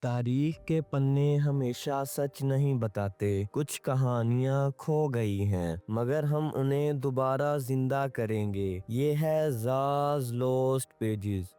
تاریخ کے پنے ہمیشہ سچ نہیں بتاتے۔ کچھ کہانیاں کھو گئی ہیں مگر ہم انہیں دوبارہ زندہ کریں گے۔ یہ ہے زاز لوسٹ پیجز۔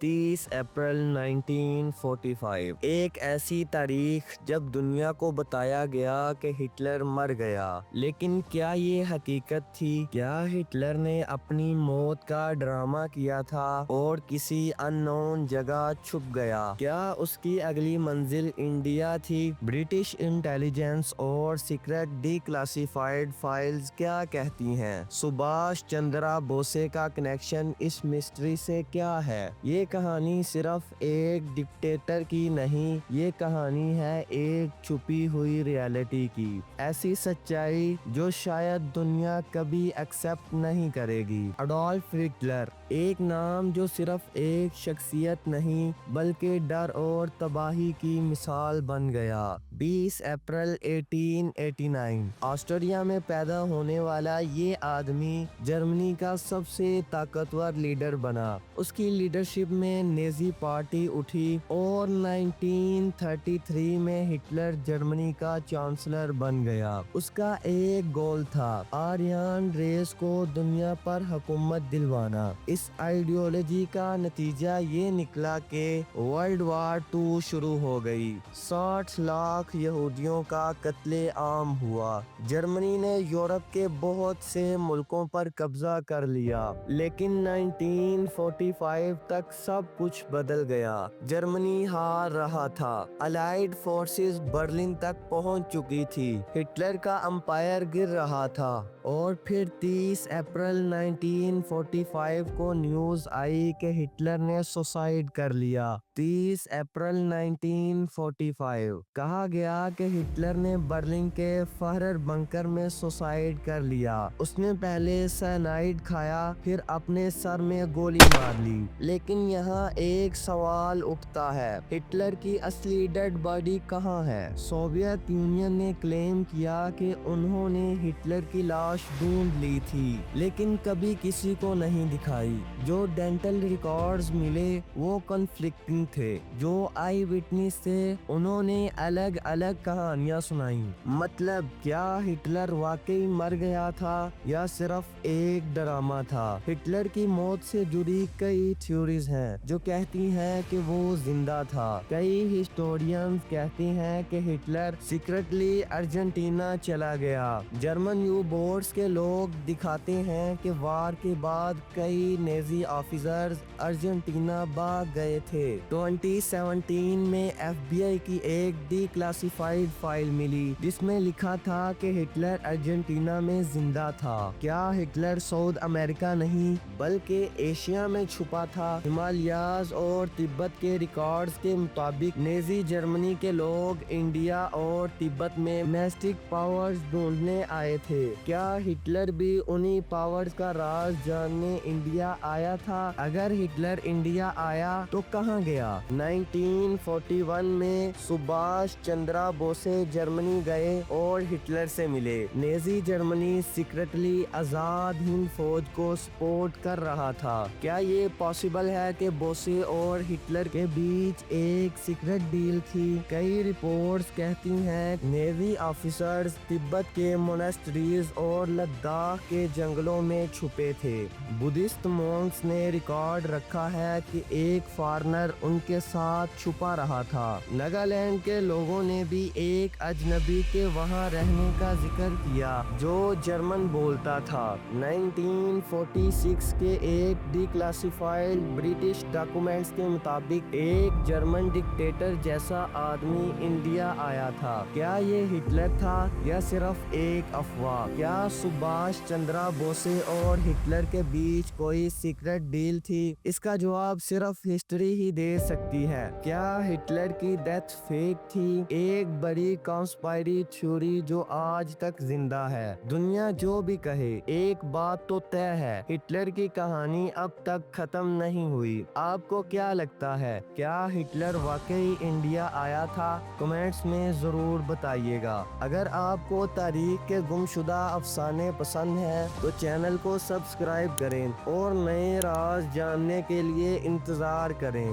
30 اپریل 1945 ایک ایسی تاریخ جب دنیا کو بتایا گیا کہ ہٹلر مر گیا۔ لیکن کیا یہ حقیقت تھی؟ کیا ہٹلر نے اپنی موت کا ڈرامہ کیا تھا اور کسی ان نون جگہ چھپ گیا؟ کیا اس کی اگلی منزل انڈیا تھی؟ برٹش انٹیلیجنس اور سیکرٹ ڈی کلاسیفائیڈ فائلز کیا کہتی ہیں؟ سبھاش چندرا بوسے کا کنیکشن اس مسٹری سے کیا ہے؟ یہ کہانی صرف ایک ڈکٹیٹر کی نہیں، یہ کہانی ہے ایک چھپی ہوئی ریالٹی کی، ایسی سچائی جو شاید دنیا کبھی ایکسپٹ نہیں کرے گی۔ اڈولف ہٹلر، ایک نام جو صرف ایک شخصیت نہیں بلکہ ڈر اور تباہی کی مثال بن گیا۔ 20 اپریل 1889 آسٹریا میں پیدا ہونے والا یہ آدمی جرمنی کا سب سے طاقتور لیڈر بنا۔ اس کی لیڈرشپ میں نیزی پارٹی اٹھی اور 1933 میں ہٹلر جرمنی کا چانسلر بن گیا۔ اس کا ایک گول تھا، آرین ریس کو دنیا پر حکومت دلوانا۔ اس آئیڈیالوجی کا نتیجہ یہ نکلا کہ ورلڈ وار 2 شروع ہو گئی۔ 60 لاکھ یہودیوں کا قتل عام ہوا۔ جرمنی نے یورپ کے بہت سے ملکوں پر قبضہ کر لیا، لیکن 1945 تک سب کچھ بدل گیا۔ جرمنی ہار رہا تھا، الائیڈ فورسز برلن تک پہنچ چکی تھی، ہٹلر کا امپائر گر رہا تھا۔ اور پھر 30 اپریل 1945 کو نیوز آئی کہ ہٹلر نے سوسائیڈ کر لیا۔ 30 اپریل 1945 کہا گیا کہ ہٹلر نے برلن کے فہرر بنکر میں سوسائیڈ کر لیا۔ اس نے پہلے سائنائڈ کھایا، پھر اپنے سر میں گولی مار لی۔ لیکن یہاں ایک سوال اٹھتا ہے، ہٹلر کی اصلی ڈیڈ باڈی کہاں ہے؟ سوویت یونین نے کلیم کیا کہ انہوں نے ہٹلر کی لاش ڈھونڈ لی تھی، لیکن کبھی کسی کو نہیں دکھائی۔ جو ڈینٹل ریکارڈز ملے وہ کنفلکٹنگ تھے۔ جو آئی وٹنس تھے انہوں نے الگ الگ کہانیاں سنائیں۔ مطلب کیا ہٹلر واقعی مر گیا تھا یا صرف ایک ڈرامہ تھا؟ ہٹلر کی موت سے جڑی کئی تھیوریز ہیں جو کہتی ہیں کہ وہ زندہ تھا۔ کئی ہسٹورینز کہتے ہیں کہ ہٹلر سیکرٹلی ارجنٹینا چلا گیا۔ جرمن یو بوٹس کے لوگ دکھاتے ہیں کہ وار کے بعد کئی نیزی آفیسرز ارجنٹینا بھاگ گئے تھے۔ 2017 میں ایف بی آئی کی ایک ڈی کلاسیفائیڈ فائل ملی جس میں لکھا تھا کہ ہٹلر ارجنٹینا میں زندہ تھا۔ کیا ہٹلر ساؤتھ امریکہ نہیں بلکہ ایشیا میں چھپا تھا؟ ہمالیاز اور تبت کے ریکارڈز کے مطابق نیزی جرمنی کے لوگ انڈیا اور تبت میں میسٹک پاورز ڈھونڈنے آئے تھے۔ کیا ہٹلر بھی انہی پاورز کا راز جاننے انڈیا آیا تھا؟ اگر ہٹلر انڈیا آیا تو کہاں گیا؟ 1941 میں سبھاش چندرا بوسے جرمنی گئے اور ہٹلر سے ملے۔ نیزی جرمنی سیکرٹلی آزاد ہند فوج کو سپورٹ کر رہا تھا۔ کیا یہ پاسبل ہے کہ بوسے اور ہٹلر کے بیچ ایک سیکرٹ ڈیل تھی؟ کئی رپورٹس کہتی ہیں نیوی آفیسرز تبت کے مونسٹریز اور لداخ کے جنگلوں میں چھپے تھے۔ بدھسٹ مونکس نے ریکارڈ رکھا ہے کہ ایک فارنر ان کے ساتھ چھپا رہا تھا۔ ناگالینڈ کے لوگوں نے بھی ایک اجنبی کے وہاں رہنے کا ذکر کیا جو جرمن بولتا تھا۔ 1946 کے ایک ڈی کلاسیفائیڈ برٹش ڈاکومنٹس کے مطابق ایک جرمن ڈکٹیٹر جیسا آدمی انڈیا آیا تھا۔ کیا یہ ہٹلر تھا یا صرف ایک افواہ؟ کیا سبھاش چندرا بوسے اور ہٹلر کے بیچ کوئی سیکرٹ ڈیل تھی؟ اس کا جواب صرف ہسٹری ہی دے سکتی ہے۔ کیا ہٹلر کی ڈیتھ فیک تھی؟ ایک بڑی کانسپائری تھیوری جو آج تک زندہ ہے۔ دنیا جو بھی کہے، ایک بات تو طے ہے، ہٹلر کی کہانی اب تک ختم نہیں ہوئی۔ آپ کو کیا لگتا ہے؟ کیا ہٹلر واقعی انڈیا آیا تھا؟ کمنٹس میں ضرور بتائیے گا۔ اگر آپ کو تاریخ کے گمشدہ افسانے افسانے پسند ہیں تو چینل کو سبسکرائب کریں اور نئے راز جاننے کے لیے انتظار کریں۔